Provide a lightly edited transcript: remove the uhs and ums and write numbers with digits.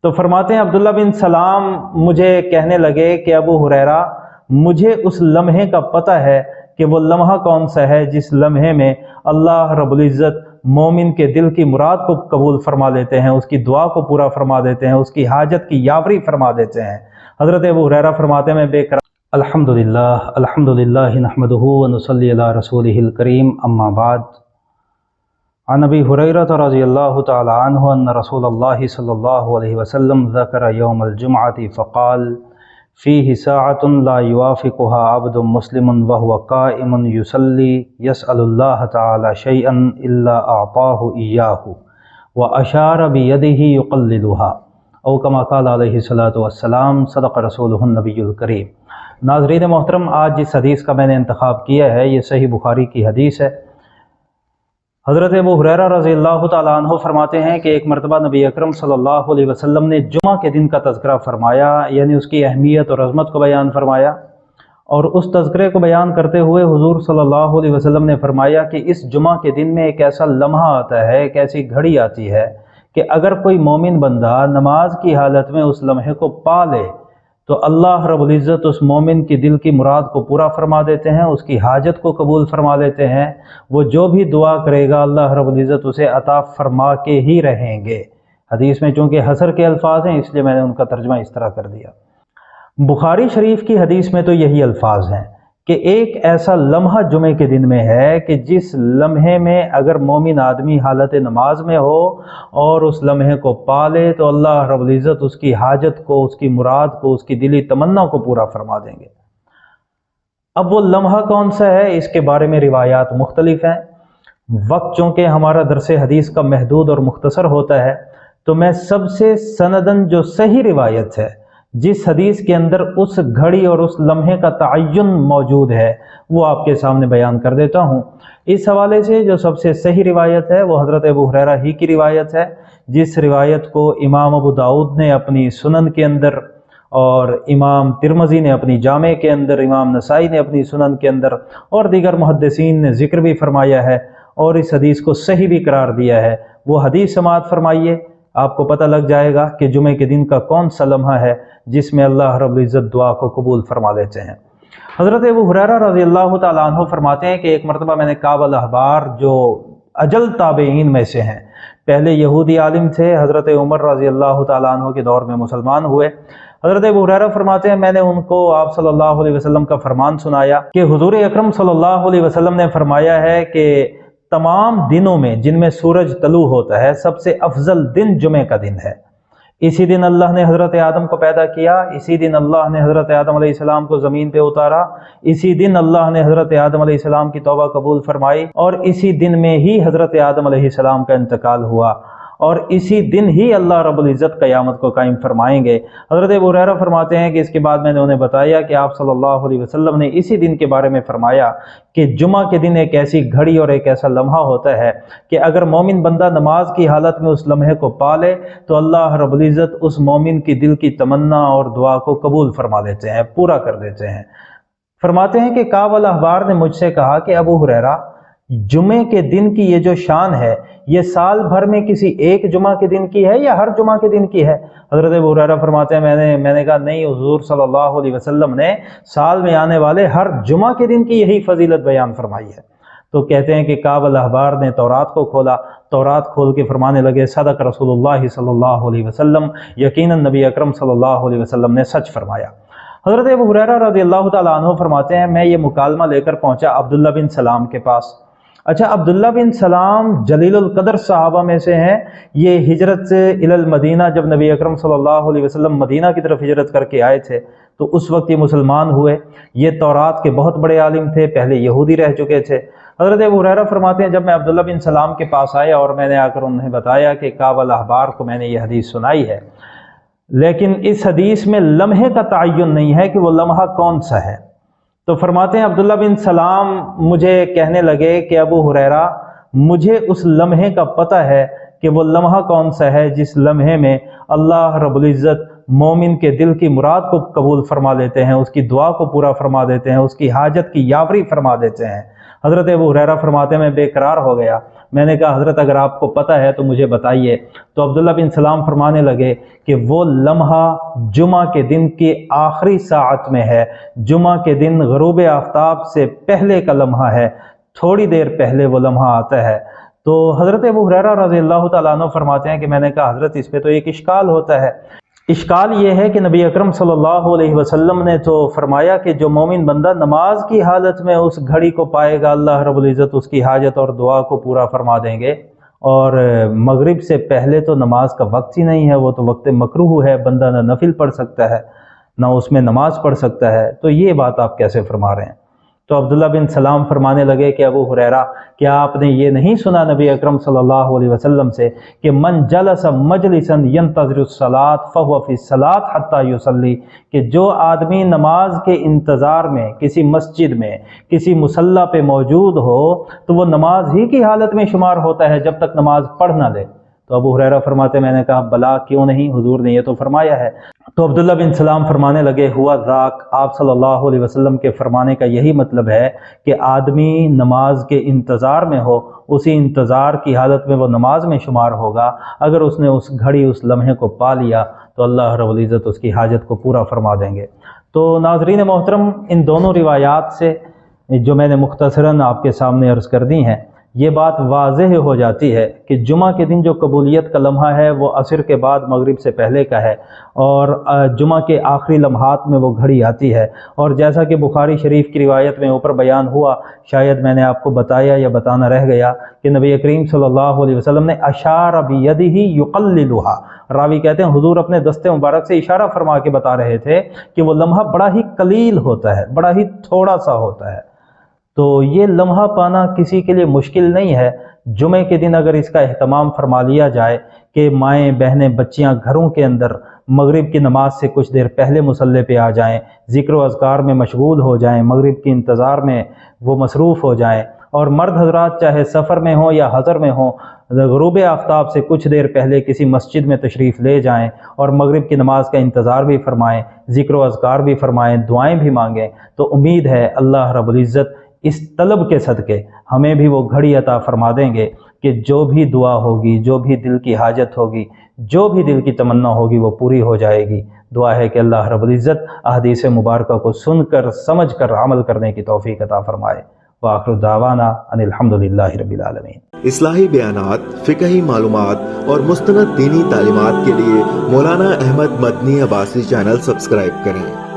تو فرماتے ہیں عبداللہ بن سلام مجھے کہنے لگے کہ ابو ہریرہ مجھے اس لمحے کا پتہ ہے کہ وہ لمحہ کون سا ہے جس لمحے میں اللہ رب العزت مومن کے دل کی مراد کو قبول فرما لیتے ہیں، اس کی دعا کو پورا فرما دیتے ہیں، اس کی حاجت کی یاوری فرما دیتے ہیں۔ حضرت ابو ہریرہ فرماتے ہیں میں بے قرار الحمدللہ نحمدہ ونصلی علی رسولہ الکریم، اما بعد، عن ابی ہریرہ رضی اللہ تعالی عنہ ان رسول اللہ صلی اللہ علیہ وسلم ذکر یوم الجمعۃ فقال فیہ ساعۃ لا یوافقها عبد مسلم وهو قائم یصلی یسأل اللہ تعالی شیئا الا اعطاہ ایاہ واشار بیدہ یقللها او کما قال علیہ الصلوۃ والسلام، صدق رسولہ النبی الکریم۔ ناظرین محترم، آج جس حدیث کا میں نے انتخاب کیا ہے یہ صحیح بخاری کی حدیث ہے۔ حضرت ابو ہریرہ رضی اللہ تعالیٰ عنہ فرماتے ہیں کہ ایک مرتبہ نبی اکرم صلی اللہ علیہ وسلم نے جمعہ کے دن کا تذکرہ فرمایا، یعنی اس کی اہمیت اور عظمت کو بیان فرمایا، اور اس تذکرے کو بیان کرتے ہوئے حضور صلی اللہ علیہ وسلم نے فرمایا کہ اس جمعہ کے دن میں ایک ایسا لمحہ آتا ہے، ایک ایسی گھڑی آتی ہے کہ اگر کوئی مومن بندہ نماز کی حالت میں اس لمحے کو پا لے تو اللہ رب العزت اس مومن کی دل کی مراد کو پورا فرما دیتے ہیں، اس کی حاجت کو قبول فرما لیتے ہیں، وہ جو بھی دعا کرے گا اللہ رب العزت اسے عطا فرما کے ہی رہیں گے۔ حدیث میں چونکہ حصر کے الفاظ ہیں اس لیے میں نے ان کا ترجمہ اس طرح کر دیا۔ بخاری شریف کی حدیث میں تو یہی الفاظ ہیں کہ ایک ایسا لمحہ جمعے کے دن میں ہے کہ جس لمحے میں اگر مومن آدمی حالت نماز میں ہو اور اس لمحے کو پالے تو اللہ رب العزت اس کی حاجت کو، اس کی مراد کو، اس کی دلی تمنا کو پورا فرما دیں گے۔ اب وہ لمحہ کون سا ہے اس کے بارے میں روایات مختلف ہیں۔ وقت چونکہ ہمارا درس حدیث کا محدود اور مختصر ہوتا ہے تو میں سب سے سندن جو صحیح روایت ہے، جس حدیث کے اندر اس گھڑی اور اس لمحے کا تعین موجود ہے، وہ آپ کے سامنے بیان کر دیتا ہوں۔ اس حوالے سے جو سب سے صحیح روایت ہے وہ حضرت ابو ہریرہ ہی کی روایت ہے، جس روایت کو امام ابو داؤد نے اپنی سنن کے اندر، اور امام ترمذی نے اپنی جامع کے اندر، امام نسائی نے اپنی سنن کے اندر، اور دیگر محدثین نے ذکر بھی فرمایا ہے اور اس حدیث کو صحیح بھی قرار دیا ہے۔ وہ حدیث سماعت فرمائیے، آپ کو پتہ لگ جائے گا کہ جمعے کے دن کا کون سا لمحہ ہے جس میں اللہ رب العزت دعا کو قبول فرما لیتے ہیں۔ حضرت ابو ہریرہ رضی اللہ تعالیٰ عنہ فرماتے ہیں کہ ایک مرتبہ میں نے کعب الاحبار جو اجل تابعین میں سے ہیں، پہلے یہودی عالم تھے، حضرت عمر رضی اللہ تعالیٰ عنہ کے دور میں مسلمان ہوئے۔ حضرت ابو ہریرہ فرماتے ہیں میں نے ان کو آپ صلی اللہ علیہ وسلم کا فرمان سنایا کہ حضور اکرم صلی اللہ علیہ وسلم نے فرمایا ہے کہ تمام دنوں میں جن میں سورج طلوع ہوتا ہے سب سے افضل دن جمعے کا دن ہے۔ اسی دن اللہ نے حضرت آدم کو پیدا کیا، اسی دن اللہ نے حضرت آدم علیہ السلام کو زمین پہ اتارا، اسی دن اللہ نے حضرت آدم علیہ السلام کی توبہ قبول فرمائی، اور اسی دن میں ہی حضرت آدم علیہ السلام کا انتقال ہوا، اور اسی دن ہی اللہ رب العزت قیامت کو قائم فرمائیں گے۔ حضرت ابو ہریرہ فرماتے ہیں کہ اس کے بعد میں نے انہیں بتایا کہ آپ صلی اللہ علیہ وسلم نے اسی دن کے بارے میں فرمایا کہ جمعہ کے دن ایک ایسی گھڑی اور ایک ایسا لمحہ ہوتا ہے کہ اگر مومن بندہ نماز کی حالت میں اس لمحے کو پالے تو اللہ رب العزت اس مومن کی دل کی تمنا اور دعا کو قبول فرما لیتے ہیں، پورا کر دیتے ہیں۔ فرماتے ہیں کہ کعب الاحبار نے مجھ سے کہا کہ ابو ہریرہ، جمعے کے دن کی یہ جو شان ہے یہ سال بھر میں کسی ایک جمعہ کے دن کی ہے یا ہر جمعہ کے دن کی ہے؟ حضرت ابو ہریرہ فرماتے ہیں میں نے کہا نہیں، حضور صلی اللہ علیہ وسلم نے سال میں آنے والے ہر جمعہ کے دن کی یہی فضیلت بیان فرمائی ہے۔ تو کہتے ہیں کہ کعب الاحبار نے تورات کو کھولا، تورات کھول کے فرمانے لگے صدق رسول اللہ صلی اللہ علیہ وسلم، یقیناً نبی اکرم صلی اللہ علیہ وسلم نے سچ فرمایا۔ حضرت ابو ہریرہ رضی اللہ تعالیٰ عنہ فرماتے ہیں میں یہ مکالمہ لے کر پہنچا عبداللہ بن سلام کے پاس۔ اچھا، عبداللہ بن سلام جلیل القدر صحابہ میں سے ہیں۔ یہ ہجرت سے الی المدینہ، جب نبی اکرم صلی اللہ علیہ وسلم مدینہ کی طرف ہجرت کر کے آئے تھے تو اس وقت یہ مسلمان ہوئے۔ یہ تورات کے بہت بڑے عالم تھے، پہلے یہودی رہ چکے تھے۔ حضرت ابو ہریرہ فرماتے ہیں جب میں عبداللہ بن سلام کے پاس آیا اور میں نے آ کر انہیں بتایا کہ کعب الاحبار کو میں نے یہ حدیث سنائی ہے، لیکن اس حدیث میں لمحے کا تعین نہیں ہے کہ وہ لمحہ کون سا ہے، تو فرماتے ہیں عبداللہ بن سلام مجھے کہنے لگے کہ ابو ہریرہ مجھے اس لمحے کا پتہ ہے کہ وہ لمحہ کون سا ہے جس لمحے میں اللہ رب العزت مومن کے دل کی مراد کو قبول فرما لیتے ہیں، اس کی دعا کو پورا فرما دیتے ہیں، اس کی حاجت کی یاوری فرما دیتے ہیں۔ حضرت ابو ہریرہ فرماتے ہیں میں بے قرار ہو گیا، میں نے کہا حضرت اگر آپ کو پتہ ہے تو مجھے بتائیے۔ تو عبداللہ بن سلام فرمانے لگے کہ وہ لمحہ جمعہ کے دن کی آخری ساعت میں ہے، جمعہ کے دن غروب آفتاب سے پہلے کا لمحہ ہے، تھوڑی دیر پہلے وہ لمحہ آتا ہے۔ تو حضرت ابو ہریرہ رضی اللہ تعالیٰ عنہ فرماتے ہیں کہ میں نے کہا حضرت اس پہ تو ایک اشکال ہوتا ہے۔ اشکال یہ ہے کہ نبی اکرم صلی اللہ علیہ وسلم نے تو فرمایا کہ جو مومن بندہ نماز کی حالت میں اس گھڑی کو پائے گا اللہ رب العزت اس کی حاجت اور دعا کو پورا فرما دیں گے، اور مغرب سے پہلے تو نماز کا وقت ہی نہیں ہے، وہ تو وقت مکروہ ہے، بندہ نہ نفل پڑھ سکتا ہے نہ اس میں نماز پڑھ سکتا ہے، تو یہ بات آپ کیسے فرما رہے ہیں؟ تو عبداللہ بن سلام فرمانے لگے کہ ابو ہریرہ کیا آپ نے یہ نہیں سنا نبی اکرم صلی اللہ علیہ وسلم سے کہ من جلس مجلسا ينتظر الصلاة فهو في الصلاة حتى يصلي، کہ جو آدمی نماز کے انتظار میں کسی مسجد میں کسی مصلی پہ موجود ہو تو وہ نماز ہی کی حالت میں شمار ہوتا ہے جب تک نماز پڑھ نہ لے۔ تو ابو ہریرہ فرماتے میں نے کہا بلا کیوں نہیں، حضور نے یہ تو فرمایا ہے۔ تو عبداللہ بن سلام فرمانے لگے ہوا ذاک، آپ صلی اللہ علیہ وسلم کے فرمانے کا یہی مطلب ہے کہ آدمی نماز کے انتظار میں ہو، اسی انتظار کی حالت میں وہ نماز میں شمار ہوگا، اگر اس نے اس گھڑی اس لمحے کو پا لیا تو اللہ رب العزت اس کی حاجت کو پورا فرما دیں گے۔ تو ناظرین محترم، ان دونوں روایات سے جو میں نے مختصراً آپ کے سامنے عرض کر دی ہیں، یہ بات واضح ہو جاتی ہے کہ جمعہ کے دن جو قبولیت کا لمحہ ہے وہ عصر کے بعد مغرب سے پہلے کا ہے، اور جمعہ کے آخری لمحات میں وہ گھڑی آتی ہے، اور جیسا کہ بخاری شریف کی روایت میں اوپر بیان ہوا، شاید میں نے آپ کو بتایا یا بتانا رہ گیا کہ نبی کریم صلی اللہ علیہ وسلم نے اشار بیدہ یقللها، راوی کہتے ہیں حضور اپنے دست مبارک سے اشارہ فرما کے بتا رہے تھے کہ وہ لمحہ بڑا ہی قلیل ہوتا ہے، بڑا ہی تھوڑا سا ہوتا ہے۔ تو یہ لمحہ پانا کسی کے لیے مشکل نہیں ہے۔ جمعے کے دن اگر اس کا اہتمام فرما لیا جائے کہ مائیں بہنیں بچیاں گھروں کے اندر مغرب کی نماز سے کچھ دیر پہلے مصلی پہ آ جائیں، ذکر و اذکار میں مشغول ہو جائیں، مغرب کے انتظار میں وہ مصروف ہو جائیں، اور مرد حضرات چاہے سفر میں ہوں یا حضر میں ہوں غروب آفتاب سے کچھ دیر پہلے کسی مسجد میں تشریف لے جائیں اور مغرب کی نماز کا انتظار بھی فرمائیں، ذکر و اذکار بھی فرمائیں، دعائیں بھی مانگیں، تو امید ہے اللہ رب العزت اس طلب کے صدقے ہمیں بھی وہ گھڑی عطا فرما دیں گے کہ جو بھی دعا ہوگی، جو بھی دل کی حاجت ہوگی، جو بھی دل کی تمنا ہوگی وہ پوری ہو جائے گی۔ دعا ہے کہ اللہ رب العزت احادیث مبارکہ کو سن کر سمجھ کر عمل کرنے کی توفیق عطا فرمائے۔ وآخر دعوانا ان الحمدللہ رب العالمین۔ اصلاحی بیانات، فقہی معلومات اور مستند دینی تعلیمات کے لیے مولانا احمد مدنی عباسی چینل سبسکرائب کریں۔